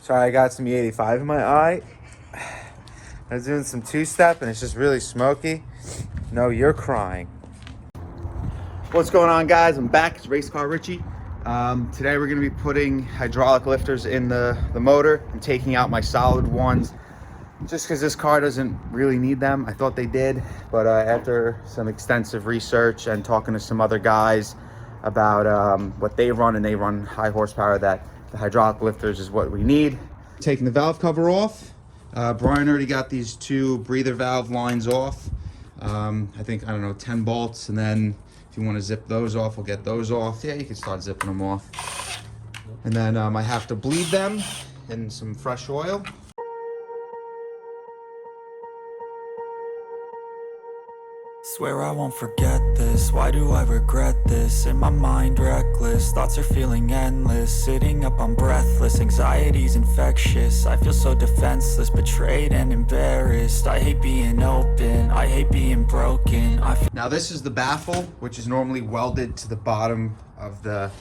Sorry, I got some E85 in my eye. I was doing some two-step and it's just really smoky. No, you're crying. What's going on, guys? I'm back. It's RaceCarRichie. Today we're going to be putting hydraulic lifters in the motor and taking out my solid ones just because this car doesn't really need them. I thought they did, but after some extensive research and talking to some other guys about what they run, and they run high horsepower, that the hydraulic lifters is what we need. Taking the valve cover off. Brian already got these two breather valve lines off. I think, I don't know, 10 bolts, and then if you want to zip those off, we'll get those off. Yeah, you can start zipping them off. And then I have to bleed them in some fresh oil. Swear I won't forget this, why do I regret this? In my mind reckless, thoughts are feeling endless. Sitting up, I'm breathless, anxiety's infectious. I feel so defenseless, betrayed and embarrassed. I hate being open, I hate being broken. Now this is the baffle, which is normally welded to the bottom of the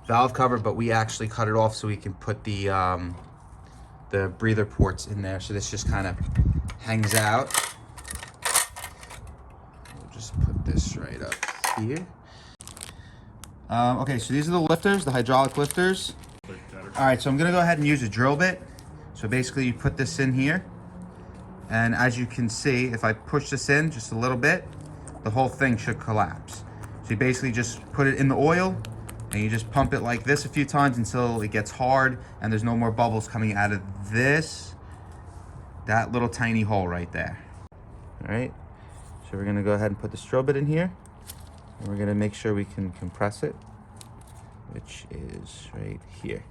valve cover, but we actually cut it off so we can put the breather ports in there. So this just kind of hangs out. Just put this right up here. Okay, so these are the lifters, the hydraulic lifters. All right, so I'm gonna go ahead and use a drill bit. So basically you put this in here, and as you can see, if I push this in just a little bit, the whole thing should collapse. So you basically just put it in the oil, and you just pump it like this a few times until it gets hard and there's no more bubbles coming out of that little tiny hole right there. All right. So we're gonna go ahead and put the drill bit in here, and we're gonna make sure we can compress it, which is right here.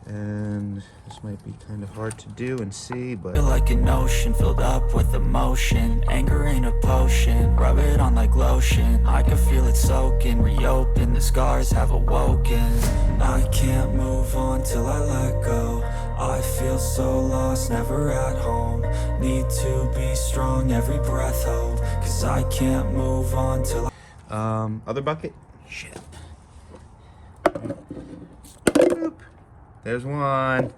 And this might be kind of hard to do and see, but... Feel like an ocean filled up with emotion. Anger ain't a potion, rub it on like lotion. I can feel it soaking, reopen, the scars have awoken. I can't move on till I let go. I feel so lost, never at home. Need to be strong, every breath hope. Cause I can't move on till other bucket? Shit. Boop. There's one.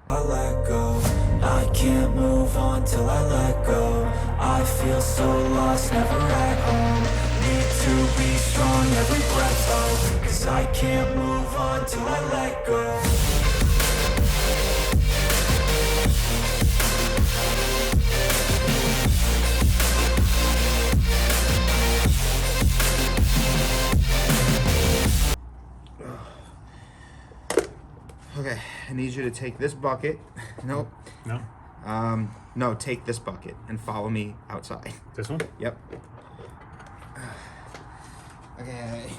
I let go. I can't move on till I let go. I feel so lost, never at home. Need to be strong, every breath hope. Cause I can't move on till I let go. Okay, I need you to take this bucket. Nope. No. No, take this bucket and follow me outside. This one? Yep. Okay.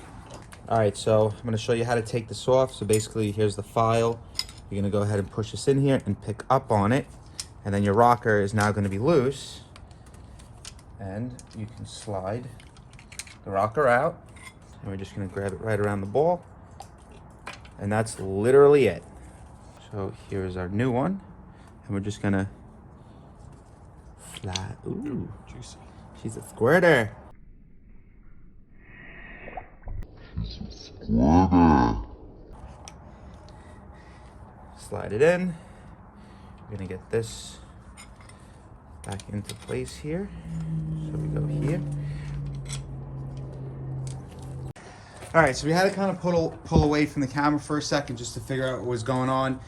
All right, so I'm gonna show you how to take this off. So basically, here's the file. You're gonna go ahead and push this in here and pick up on it. And then your rocker is now gonna be loose. And you can slide the rocker out. And we're just gonna grab it right around the ball. And that's literally it. So here's our new one. And we're just gonna fly. Ooh, Juicy. she's a squirter. Slide it in. We're gonna get this back into place here. So we go here. All right, so we had to kind of pull away from the camera for a second just to figure out what was going on.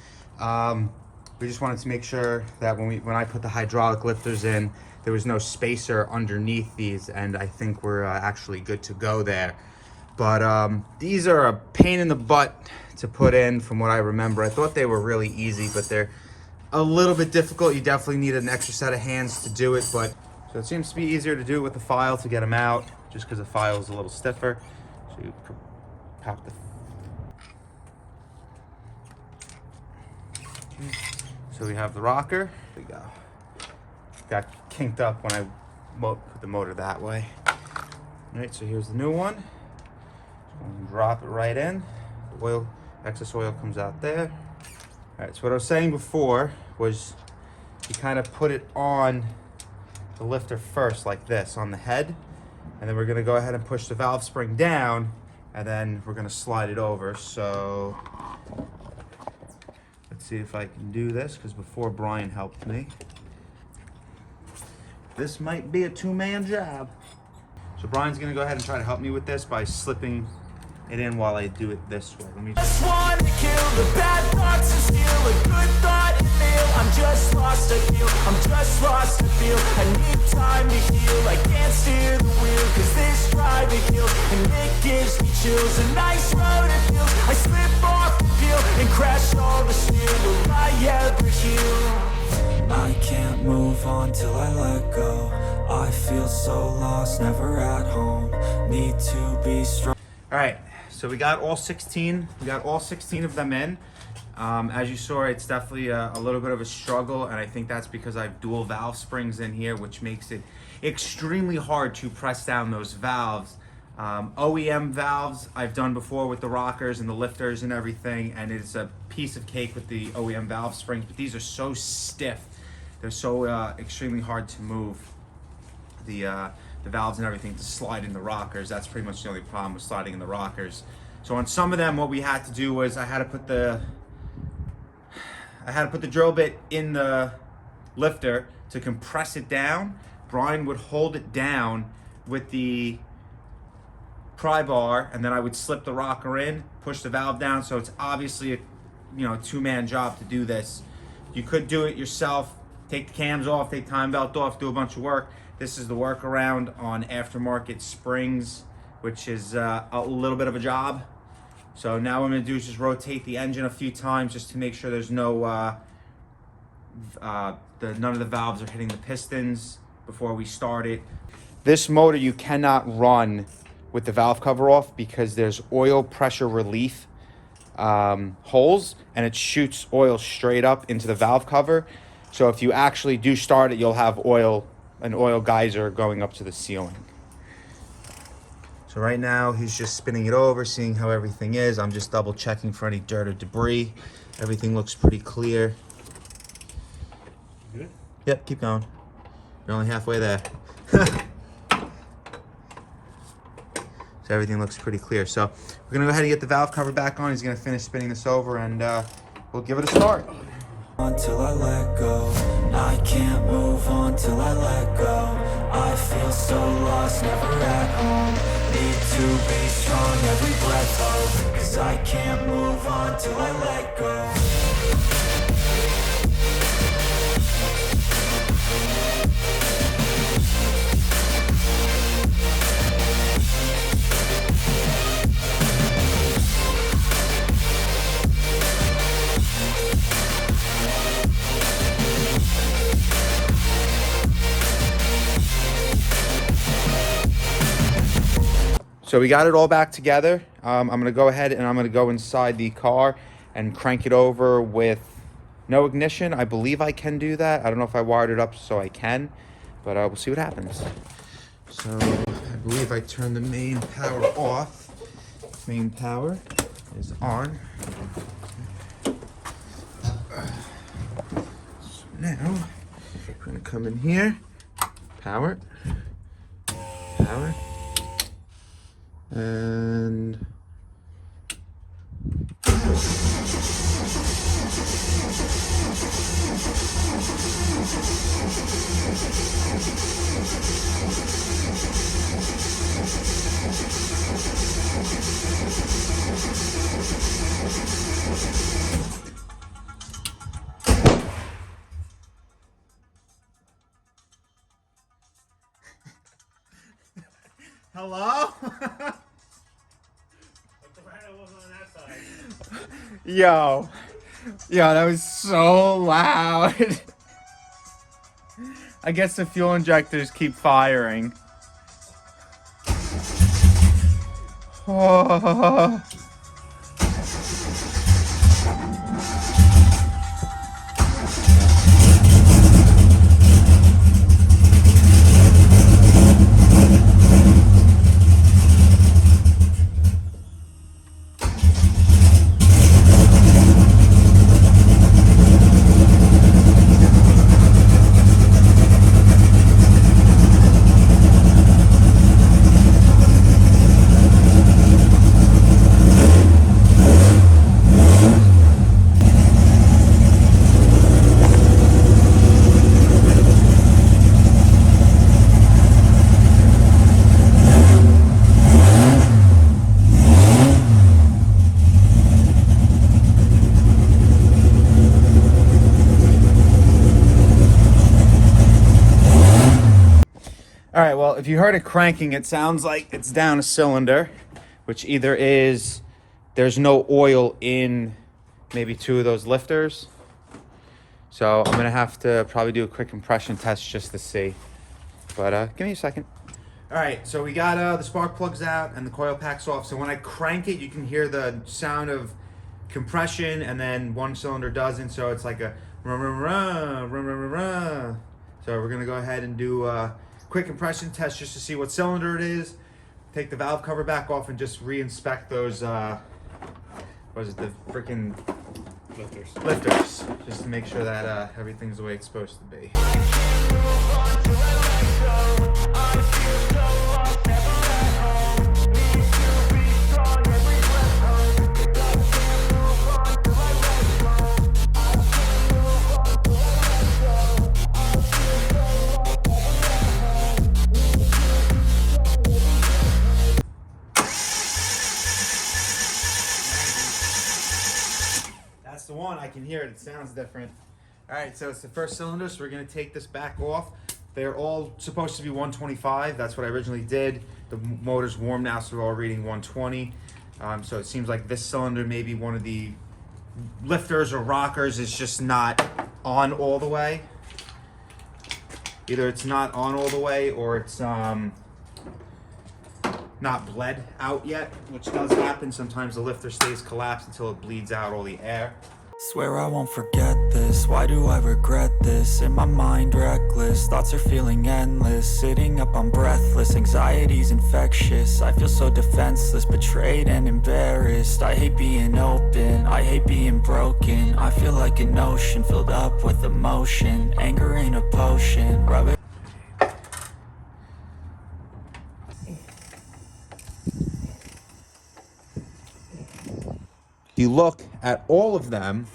We just wanted to make sure that when I put the hydraulic lifters in, there was no spacer underneath these, and I think we're actually good to go there. But these are a pain in the butt to put in from what I remember. I thought they were really easy, but they're a little bit difficult. You definitely need an extra set of hands to do it, but so it seems to be easier to do it with the file to get them out, just because the file is a little stiffer. So you pop the... So we have the rocker. There we go. Got kinked up when I put the motor that way. All right, so here's the new one. Drop it right in. The oil, excess oil comes out there. All right, so what I was saying before was you kind of put it on the lifter first, like this, on the head. And then we're gonna go ahead and push the valve spring down, and then we're gonna slide it over. So let's see if I can do this, because before Brian helped me. This might be a two-man job. So Brian's gonna go ahead and try to help me with this by slipping it in while I do it this way. Let me Just want to kill the bad thoughts and steal a good thought and feel. I'm just lost, I feel. I'm just lost, I feel. I need time to heal. I can't steer the wheel, cause this drive it kills. And it gives me chills. A nice road it feels. I slip off the peel and crash all the steel. Will I ever heal? I can't move on till I let go. I feel so lost, never at home. Need to be strong. All right, so we got all 16. We got all 16 of them in. As you saw, it's definitely a little bit of a struggle, and I think that's because I have dual valve springs in here, which makes it extremely hard to press down those valves. OEM valves I've done before with the rockers and the lifters and everything, and it's a piece of cake with the OEM valve springs, but these are so stiff. They're so extremely hard to move. The valves and everything to slide in the rockers. That's pretty much the only problem with sliding in the rockers. So on some of them, what we had to do was I had to put the drill bit in the lifter to compress it down. Brian would hold it down with the pry bar, and then I would slip the rocker in, push the valve down. So it's obviously a two-man job to do this. You could do it yourself, take the cams off, take time belt off, do a bunch of work. This is the workaround on aftermarket springs, which is a little bit of a job. So now what I'm gonna do is just rotate the engine a few times just to make sure there's no, none of the valves are hitting the pistons before we start it. This motor you cannot run with the valve cover off because there's oil pressure relief holes, and it shoots oil straight up into the valve cover. So if you actually do start it, you'll have an oil geyser going up to the ceiling. So right now he's just spinning it over, seeing how everything is. I'm just double checking for any dirt or debris. Everything looks pretty clear. Good? Yep, keep going. You're only halfway there. So everything looks pretty clear. So we're gonna go ahead and get the valve cover back on. He's gonna finish spinning this over, and we'll give it a start. Until I let go, I can't move on till I let go. I feel so lost, never at home. Need to be strong, every breath hold. Cause I can't move on till I let go. So we got it all back together. I'm gonna go ahead and I'm gonna go inside the car and crank it over with no ignition. I believe I can do that. I don't know if I wired it up so I can, but we'll see what happens. So I believe I turned the main power off. Main power is on. So now we're gonna come in here, power, power. And hello? Yo, that was so loud. I guess the fuel injectors keep firing. Oh. All right, well, if you heard it cranking, it sounds like it's down a cylinder, which either is there's no oil in maybe two of those lifters. So I'm gonna have to probably do a quick compression test just to see. But give me a second. All right, so we got the spark plugs out and the coil packs off. So when I crank it, you can hear the sound of compression, and then one cylinder doesn't. So it's like a run, run, run, run, run, run. So we're gonna go ahead and do a quick compression test just to see what cylinder it is. Take the valve cover back off and just re-inspect those. What is it? The freaking lifters, just to make sure that everything's the way it's supposed to be. That's the one. I can hear it. It sounds different. All right, so it's the first cylinder, so we're going to take this back off. They're all supposed to be 125. That's what I originally did. The motor's warm now, so they're all reading 120. So it seems like this cylinder, maybe one of the lifters or rockers, is just not on all the way. Either it's not on all the way, or it's not bled out yet, which does happen. Sometimes the lifter stays collapsed until it bleeds out all the air. Swear I won't forget this, why do I regret this? In my mind reckless, thoughts are feeling endless. Sitting up, I'm breathless, anxiety's infectious. I feel so defenseless, betrayed and embarrassed. I hate being open, I hate being broken. I feel like an ocean filled up with emotion. Anger ain't a potion, rub it. You look at all of them,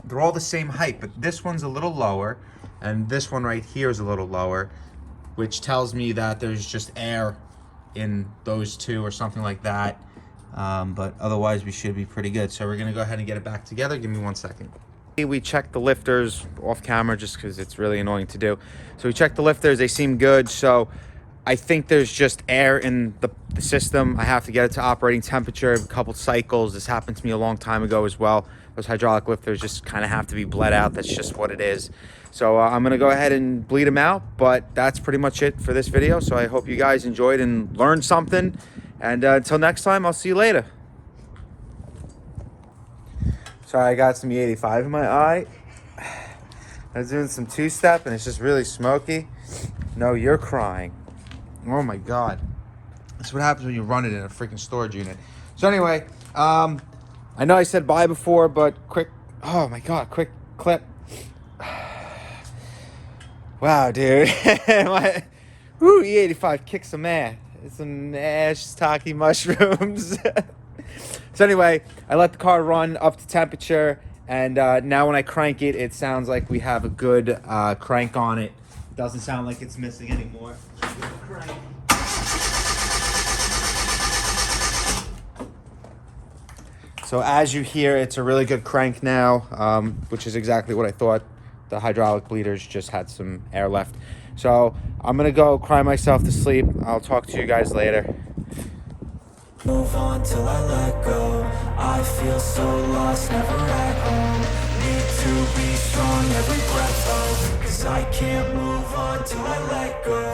they're all the same height, but this one's a little lower, and this one right here is a little lower, which tells me that there's just air in those two or something like that. But otherwise, we should be pretty good. So we're gonna go ahead and get it back together. Give me 1 second. We checked the lifters off camera just because it's really annoying to do. So we checked the lifters, they seem good. So I think there's just air in the system. I have to get it to operating temperature, a couple cycles. This happened to me a long time ago as well. Those hydraulic lifters just kind of have to be bled out. That's just what it is. So I'm gonna go ahead and bleed them out, but that's pretty much it for this video. So I hope you guys enjoyed and learned something. And until next time, I'll see you later. Sorry, I got some E85 in my eye. I was doing some two-step and it's just really smoky. No, you're crying. Oh my God. That's what happens when you run it in a freaking storage unit. So anyway, I know I said bye before, but quick, oh my God, quick clip. Wow, dude. Woo, E85 kicks some ass. It's some shiitake mushrooms. So anyway, I let the car run up to temperature, and now when I crank it, it sounds like we have a good crank on it. It doesn't sound like it's missing anymore. So as you hear, it's a really good crank now, which is exactly what I thought. The hydraulic bleeders just had some air left. So I'm gonna go cry myself to sleep. I'll talk to you guys later. Move on till I let go. I feel so lost, never at home. Need to be strong every breath, oh, 'cause I can't move on till I let go.